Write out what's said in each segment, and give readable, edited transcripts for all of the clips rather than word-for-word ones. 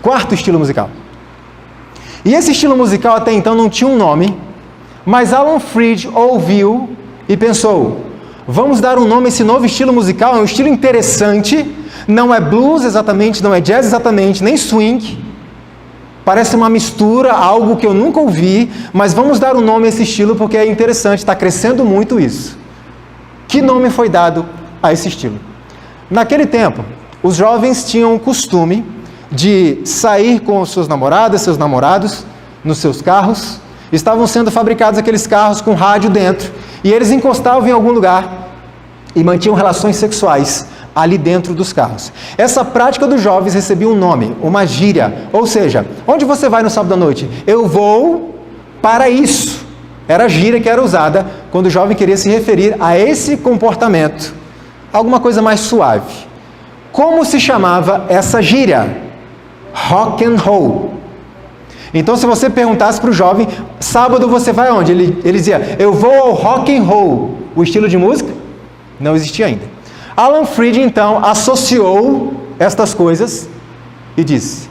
Quarto estilo musical. E esse estilo musical até então não tinha um nome, mas Alan Freed ouviu e pensou, vamos dar um nome a esse novo estilo musical, é um estilo interessante, não é blues exatamente, não é jazz exatamente, nem swing, parece uma mistura, algo que eu nunca ouvi, mas vamos dar um nome a esse estilo porque é interessante, está crescendo muito isso. Que nome foi dado a esse estilo? Naquele tempo, os jovens tinham o costume de sair com suas namoradas, seus namorados, nos seus carros. Estavam sendo fabricados aqueles carros com rádio dentro, e eles encostavam em algum lugar e mantinham relações sexuais ali dentro dos carros. Essa prática dos jovens recebia um nome, uma gíria, ou seja, onde você vai no sábado à noite? Eu vou para isso. Era a gíria que era usada quando o jovem queria se referir a esse comportamento, alguma coisa mais suave. Como se chamava essa gíria? Rock and roll. Então, se você perguntasse para o jovem, sábado você vai aonde? Ele dizia, eu vou ao rock and roll. O estilo de música não existia ainda. Alan Freed, então, associou estas coisas e disse,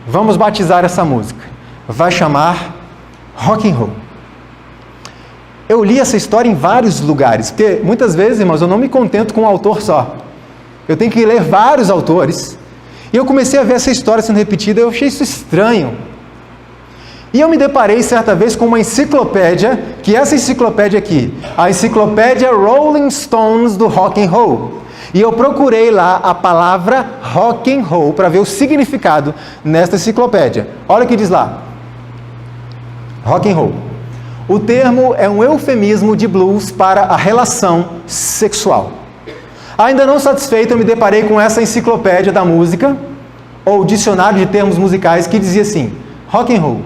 vamos batizar essa música. Vai chamar rock and roll. Eu li essa história em vários lugares, porque muitas vezes, irmãos, eu não me contento com um autor só. Eu tenho que ler vários autores. E eu comecei a ver essa história sendo repetida, eu achei isso estranho. E eu me deparei certa vez com uma enciclopédia, que essa enciclopédia aqui, a enciclopédia Rolling Stones do rock and roll. E eu procurei lá a palavra rock and roll para ver o significado nesta enciclopédia. Olha o que diz lá. Rock and roll. O termo é um eufemismo de blues para a relação sexual. Ainda não satisfeito, eu me deparei com essa enciclopédia da música, ou dicionário de termos musicais, que dizia assim, rock and roll,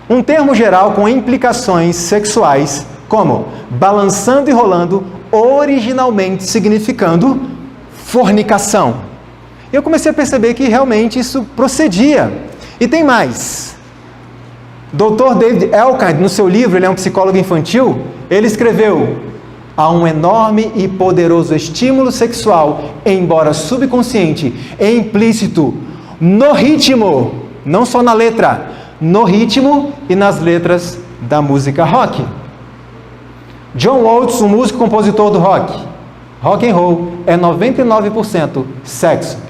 um termo geral com implicações sexuais, como balançando e rolando, originalmente significando fornicação. Eu comecei a perceber que realmente isso procedia. E tem mais. Dr. David Elkind, no seu livro, ele é um psicólogo infantil, ele escreveu, há um enorme e poderoso estímulo sexual, embora subconsciente e implícito, no ritmo, não só na letra, no ritmo e nas letras da música rock. John Oates, um músico compositor do rock and roll é 99% sexo.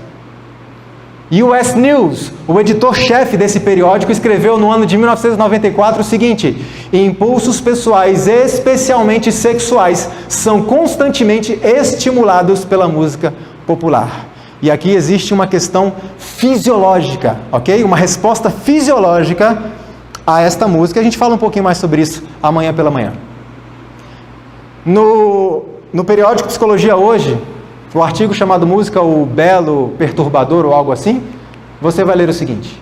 US News, o editor-chefe desse periódico, escreveu no ano de 1994 o seguinte, impulsos pessoais, especialmente sexuais, são constantemente estimulados pela música popular. E aqui existe uma questão fisiológica, ok? Uma resposta fisiológica a esta música. A gente fala um pouquinho mais sobre isso amanhã pela manhã. No periódico Psicologia Hoje, o artigo chamado Música, o Belo Perturbador ou algo assim, você vai ler o seguinte,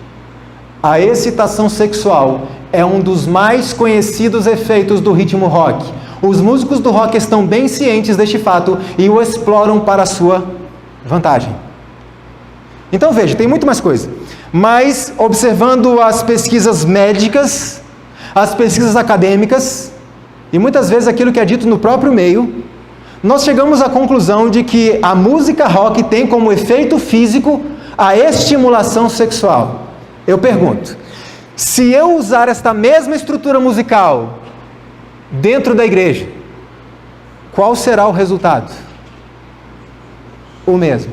a excitação sexual é um dos mais conhecidos efeitos do ritmo rock. Os músicos do rock estão bem cientes deste fato e o exploram para a sua vantagem. Então veja, tem muito mais coisa. Mas observando as pesquisas médicas, as pesquisas acadêmicas, e muitas vezes aquilo que é dito no próprio meio, nós chegamos à conclusão de que a música rock tem como efeito físico a estimulação sexual. Eu pergunto, se eu usar esta mesma estrutura musical dentro da igreja, qual será o resultado? O mesmo.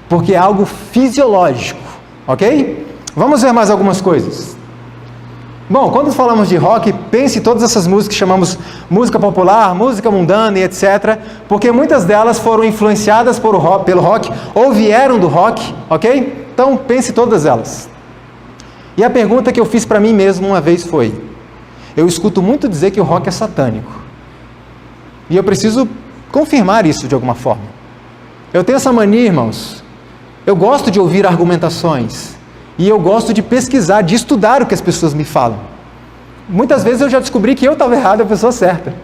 Porque é algo fisiológico, ok? Vamos ver mais algumas coisas. Bom, quando falamos de rock, pense em todas essas músicas que chamamos música popular, música mundana e etc. Porque muitas delas foram influenciadas pelo rock ou vieram do rock, ok? Então pense em todas elas. E a pergunta que eu fiz para mim mesmo uma vez foi, eu escuto muito dizer que o rock é satânico. E eu preciso confirmar isso de alguma forma. Eu tenho essa mania, irmãos. Eu gosto de ouvir argumentações. E eu gosto de pesquisar, de estudar o que as pessoas me falam. Muitas vezes eu já descobri que eu estava errado e a pessoa certa.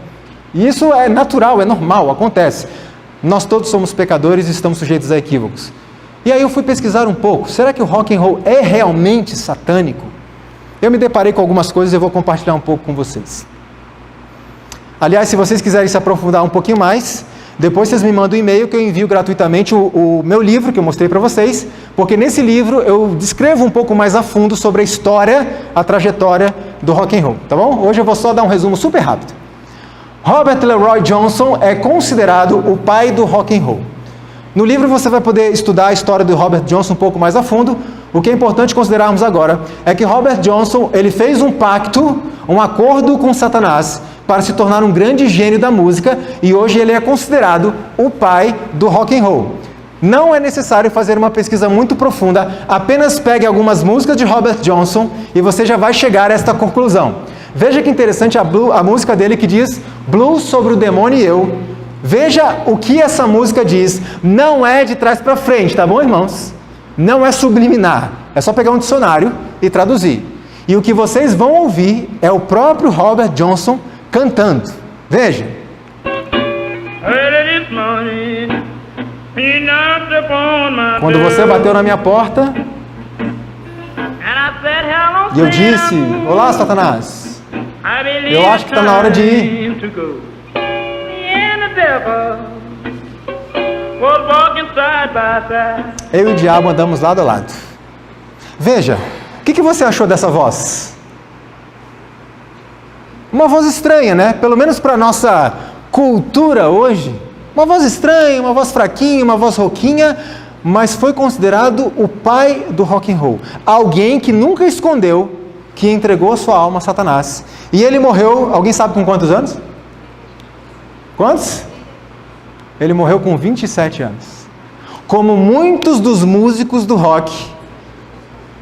E isso é natural, é normal, acontece. Nós todos somos pecadores e estamos sujeitos a equívocos. E aí eu fui pesquisar um pouco. Será que o rock and roll é realmente satânico? Eu me deparei com algumas coisas e eu vou compartilhar um pouco com vocês. Aliás, se vocês quiserem se aprofundar um pouquinho mais, Depois vocês me mandam um e-mail que eu envio gratuitamente o meu livro, que eu mostrei para vocês, porque nesse livro eu descrevo um pouco mais a fundo sobre a história, a trajetória do rock and roll, tá bom? Hoje eu vou só dar um resumo super rápido. Robert LeRoy Johnson é considerado o pai do rock and roll. No livro você vai poder estudar a história do Robert Johnson um pouco mais a fundo. O que é importante considerarmos agora é que Robert Johnson, ele fez um pacto, um acordo com Satanás para se tornar um grande gênio da música, e hoje ele é considerado o pai do rock and roll. Não é necessário fazer uma pesquisa muito profunda, apenas pegue algumas músicas de Robert Johnson e você já vai chegar a esta conclusão. Veja que interessante a música dele que diz Blues sobre o demônio e eu. Veja o que essa música diz. Não é de trás para frente, tá bom, irmãos? Não é subliminar. É só pegar um dicionário e traduzir. E o que vocês vão ouvir é o próprio Robert Johnson cantando. Veja. Quando você bateu na minha porta e eu disse, olá, Satanás, eu acho que está na hora de ir. Eu e o diabo andamos lado a lado. Veja, o que você achou dessa voz? Uma voz estranha, né? Pelo menos para a nossa cultura hoje. Uma voz estranha, uma voz fraquinha, uma voz rouquinha, mas foi considerado o pai do rock and roll. Alguém que nunca escondeu que entregou a sua alma a Satanás. E ele morreu, alguém sabe com quantos anos? Quantos? Ele morreu com 27 anos. Como muitos dos músicos do rock.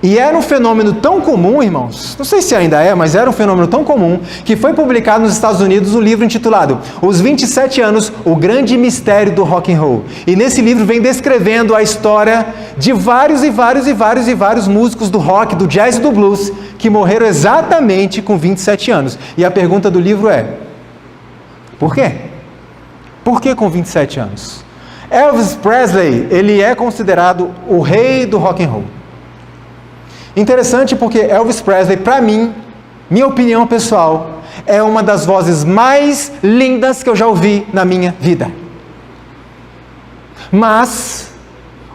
E era um fenômeno tão comum, irmãos, não sei se ainda é, mas era um fenômeno tão comum, que foi publicado nos Estados Unidos um livro intitulado Os 27 Anos, o Grande Mistério do Rock and Roll. E nesse livro vem descrevendo a história de vários músicos do rock, do jazz e do blues, que morreram exatamente com 27 anos. E a pergunta do livro é, por quê? Por que com 27 anos? Elvis Presley, ele é considerado o rei do rock and roll. Interessante porque Elvis Presley, para mim, minha opinião pessoal, é uma das vozes mais lindas que eu já ouvi na minha vida. Mas,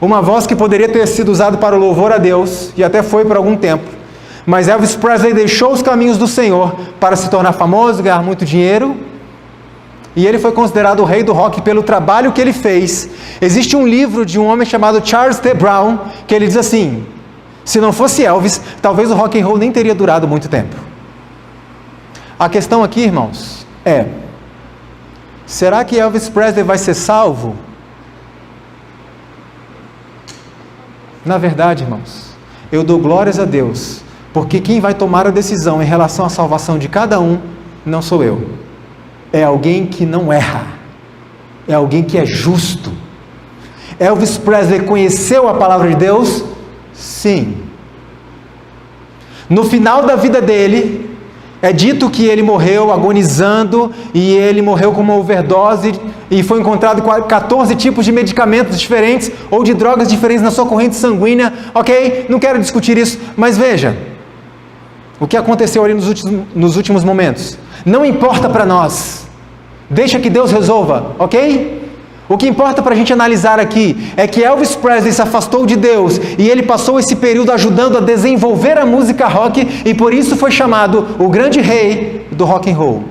uma voz que poderia ter sido usada para o louvor a Deus, e até foi por algum tempo, mas Elvis Presley deixou os caminhos do Senhor para se tornar famoso, ganhar muito dinheiro, e ele foi considerado o rei do rock pelo trabalho que ele fez. Existe um livro de um homem chamado Charles T. Brown, que ele diz assim, se não fosse Elvis, talvez o rock and roll nem teria durado muito tempo. A questão aqui, irmãos, é, será que Elvis Presley vai ser salvo? Na verdade, irmãos, eu dou glórias a Deus, porque quem vai tomar a decisão em relação à salvação de cada um, não sou eu. É alguém que não erra. É alguém que é justo. Elvis Presley conheceu a palavra de Deus? Sim. No final da vida dele, é dito que ele morreu agonizando e ele morreu com uma overdose e foi encontrado com 14 tipos de medicamentos diferentes ou de drogas diferentes na sua corrente sanguínea. Ok, não quero discutir isso, mas veja o que aconteceu ali nos últimos momentos. Não importa para nós. Deixa que Deus resolva, ok? O que importa para a gente analisar aqui é que Elvis Presley se afastou de Deus e ele passou esse período ajudando a desenvolver a música rock e por isso foi chamado o grande rei do rock and roll.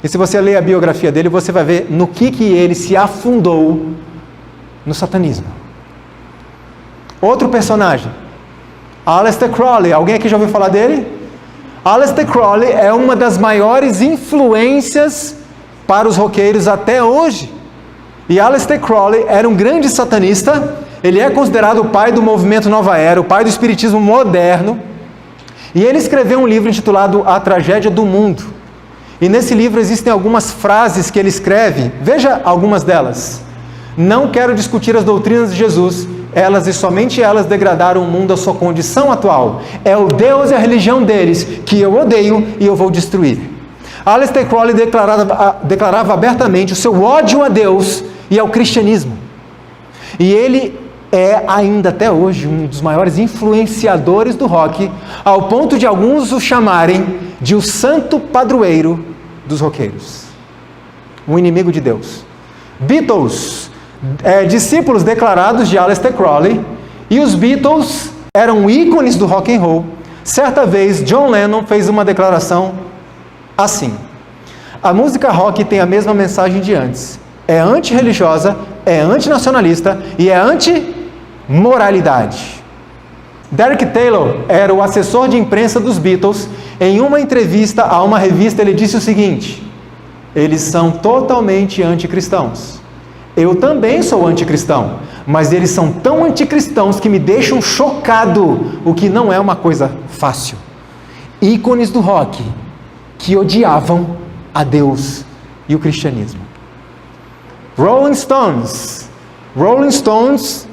E se você ler a biografia dele, você vai ver no que ele se afundou no satanismo. Outro personagem, Aleister Crowley. Alguém aqui já ouviu falar dele? Aleister Crowley é uma das maiores influências para os roqueiros até hoje. E Aleister Crowley era um grande satanista, ele é considerado o pai do movimento Nova Era, o pai do espiritismo moderno, e ele escreveu um livro intitulado A Tragédia do Mundo. E nesse livro existem algumas frases que ele escreve, veja algumas delas. Não quero discutir as doutrinas de Jesus, elas e somente elas degradaram o mundo à sua condição atual. É o Deus e a religião deles que eu odeio e eu vou destruir. Aleister Crowley declarava abertamente o seu ódio a Deus e ao cristianismo. E ele é ainda até hoje um dos maiores influenciadores do rock, ao ponto de alguns o chamarem de o santo padroeiro dos roqueiros. Um inimigo de Deus. Beatles, discípulos declarados de Aleister Crowley, e os Beatles eram ícones do rock and roll. Certa vez, John Lennon fez uma declaração assim: a música rock tem a mesma mensagem de antes. É antirreligiosa, é antinacionalista e é anti-moralidade. Derek Taylor era o assessor de imprensa dos Beatles. Em uma entrevista a uma revista, ele disse o seguinte: eles são totalmente anticristãos. Eu também sou anticristão, mas eles são tão anticristãos que me deixam chocado, o que não é uma coisa fácil. Ícones do rock que odiavam a Deus e o cristianismo. Rolling Stones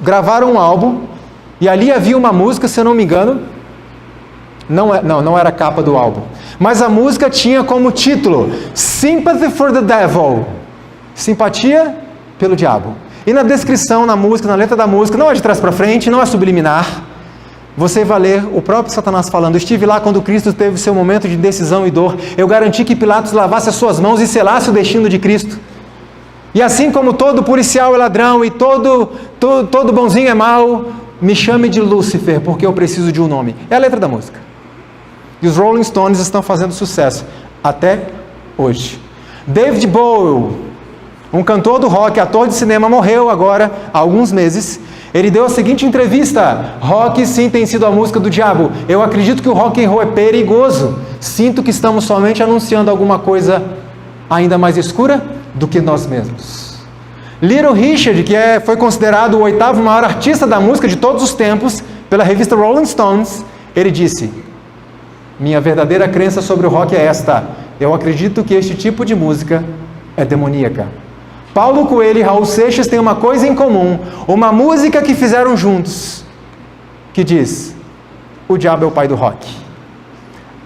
gravaram um álbum e ali havia uma música, se eu não me engano, não era a capa do álbum, mas a música tinha como título Sympathy for the Devil, simpatia pelo diabo. E na descrição, na música, na letra da música, não é de trás para frente, não é subliminar, você vai ler o próprio Satanás falando: estive lá quando Cristo teve seu momento de decisão e dor, eu garanti que Pilatos lavasse as suas mãos e selasse o destino de Cristo. E assim como todo policial é ladrão e todo bonzinho é mau, me chame de Lúcifer, porque eu preciso de um nome. É a letra da música. E os Rolling Stones estão fazendo sucesso até hoje. David Bowie, um cantor do rock, ator de cinema, morreu agora há alguns meses. Ele deu a seguinte entrevista: rock sim tem sido a música do diabo. Eu acredito que o rock and roll é perigoso. Sinto que estamos somente anunciando alguma coisa ainda mais escura do que nós mesmos. Little Richard, que foi considerado o 8º maior artista da música de todos os tempos pela revista Rolling Stones, ele disse: minha verdadeira crença sobre o rock é esta: eu acredito que este tipo de música é demoníaca. Paulo Coelho e Raul Seixas têm uma coisa em comum, uma música que fizeram juntos, que diz: o diabo é o pai do rock.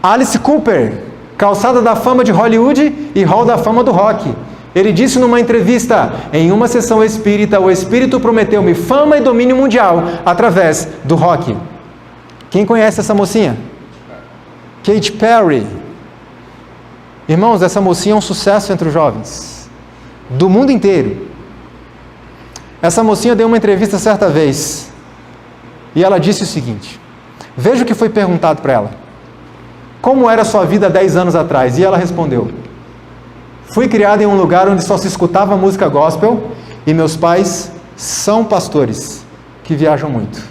Alice Cooper, calçada da fama de Hollywood e hall da fama do rock. Ele disse numa entrevista: em uma sessão espírita, o Espírito prometeu-me fama e domínio mundial através do rock. Quem conhece essa mocinha? Katy Perry. Irmãos, essa mocinha é um sucesso entre os jovens do mundo inteiro. Essa mocinha deu uma entrevista certa vez e ela disse o seguinte: veja o que foi perguntado para ela: como era a sua vida 10 anos atrás? E ela respondeu: fui criada em um lugar onde só se escutava música gospel e meus pais são pastores que viajam muito.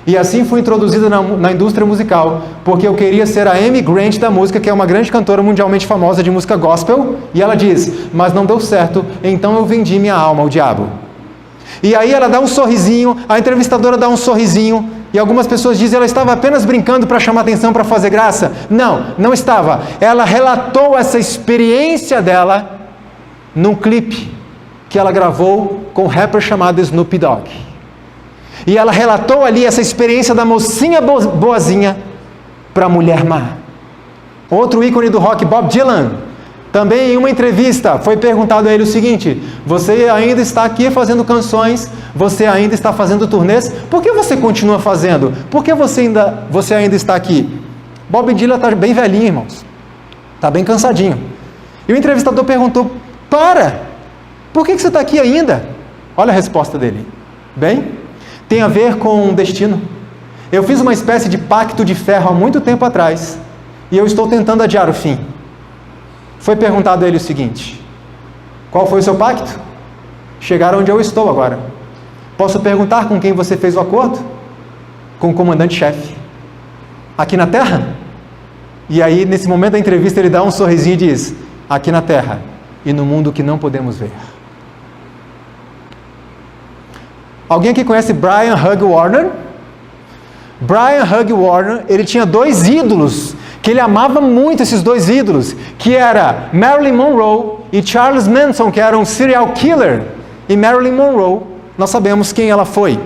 E assim fui introduzida na indústria musical, porque eu queria ser a Amy Grant da música, que é uma grande cantora mundialmente famosa de música gospel. E ela diz: mas não deu certo, então eu vendi minha alma ao diabo. E aí ela dá um sorrisinho, a entrevistadora dá um sorrisinho, e algumas pessoas dizem: ela estava apenas brincando para chamar atenção, para fazer graça. Não estava. Ela relatou essa experiência dela num clipe que ela gravou com um rapper chamado Snoop Dogg. E ela relatou ali essa experiência da mocinha boazinha para a mulher má. Outro ícone do rock, Bob Dylan, também em uma entrevista foi perguntado a ele o seguinte: você ainda está aqui fazendo canções, você ainda está fazendo turnês, por que você continua fazendo? Por que você ainda está aqui? Bob Dylan está bem velhinho, irmãos, está bem cansadinho. E o entrevistador perguntou: por que você está aqui ainda? Olha a resposta dele: bem, tem a ver com destino. Eu fiz uma espécie de pacto de ferro há muito tempo atrás e eu estou tentando adiar o fim. Foi perguntado a ele o seguinte: qual foi o seu pacto? Chegar onde eu estou agora. Posso perguntar com quem você fez o acordo? Com o comandante-chefe. Aqui na Terra? E aí, nesse momento da entrevista, ele dá um sorrisinho e diz: aqui na Terra e no mundo que não podemos ver. Alguém aqui conhece Brian Hugh Warner? Brian Hugh Warner, ele tinha 2 ídolos, que ele amava muito esses 2 ídolos, que era Marilyn Monroe e Charles Manson, que era um serial killer. E Marilyn Monroe, nós sabemos quem ela foi.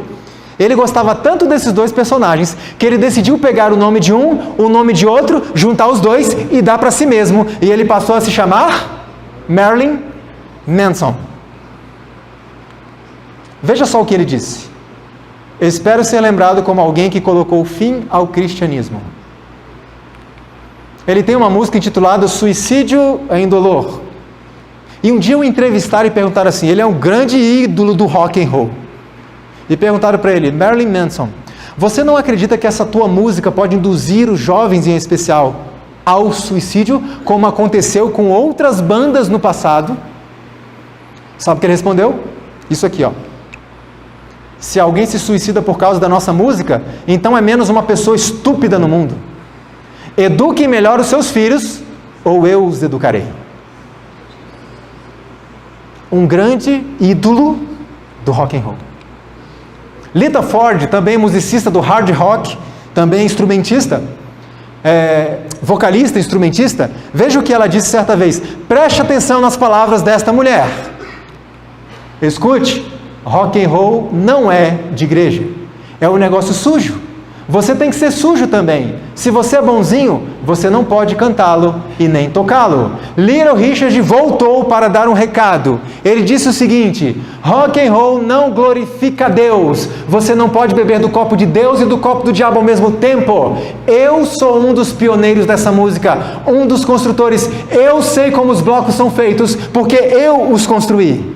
Ele gostava tanto desses 2 personagens, que ele decidiu pegar o nome de um, o nome de outro, juntar os 2 e dar para si mesmo. E ele passou a se chamar Marilyn Manson. Veja só o que ele disse: espero ser lembrado como alguém que colocou fim ao cristianismo. Ele tem uma música intitulada Suicídio em Dolor. E um dia o entrevistaram e perguntaram assim, ele é um grande ídolo do rock and roll. E perguntaram para ele, Marilyn Manson, você não acredita que essa tua música pode induzir os jovens em especial ao suicídio, como aconteceu com outras bandas no passado? Sabe o que ele respondeu? Isso aqui, ó. Se alguém se suicida por causa da nossa música, então é menos uma pessoa estúpida no mundo. Eduquem melhor os seus filhos, ou eu os educarei. Um grande ídolo do rock and roll. Lita Ford, também musicista do hard rock, também instrumentista, vocalista, instrumentista, veja o que ela disse certa vez. Preste atenção nas palavras desta mulher. Escute, rock and roll não é de igreja, é um negócio sujo. Você tem que ser sujo também. Se você é bonzinho, você não pode cantá-lo e nem tocá-lo. Little Richard voltou para dar um recado. Ele disse o seguinte: rock and roll não glorifica Deus. Você não pode beber do copo de Deus e do copo do diabo ao mesmo tempo. Eu sou um dos pioneiros dessa música, um dos construtores. Eu sei como os blocos são feitos, porque eu os construí.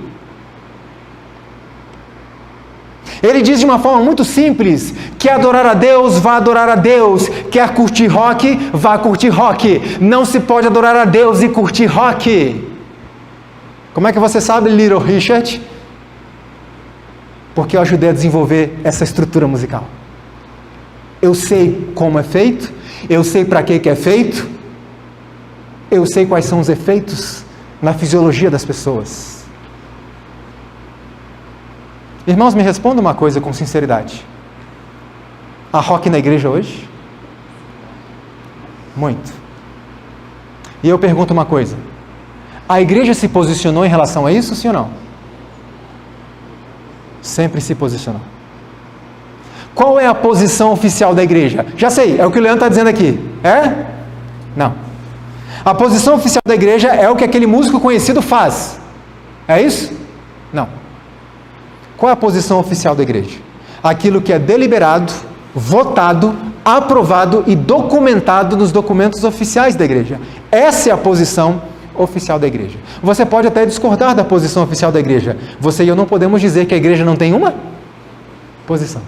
Ele diz de uma forma muito simples: quer adorar a Deus, vá adorar a Deus. Quer curtir rock, vá curtir rock. Não se pode adorar a Deus e curtir rock. Como é que você sabe, Little Richard? Porque eu ajudei a desenvolver essa estrutura musical. Eu sei como é feito, eu sei para que é feito, eu sei quais são os efeitos na fisiologia das pessoas. Irmãos, me respondam uma coisa com sinceridade. Há rock na igreja hoje? Muito. E eu pergunto uma coisa. A igreja se posicionou em relação a isso, sim ou não? Sempre se posicionou. Qual é a posição oficial da igreja? Já sei, é o que o Leandro está dizendo aqui. É? Não. A posição oficial da igreja é o que aquele músico conhecido faz. É isso? Não. Qual é a posição oficial da igreja? Aquilo que é deliberado, votado, aprovado e documentado nos documentos oficiais da igreja. Essa é a posição oficial da igreja. Você pode até discordar da posição oficial da igreja. Você e eu não podemos dizer que a igreja não tem uma posição.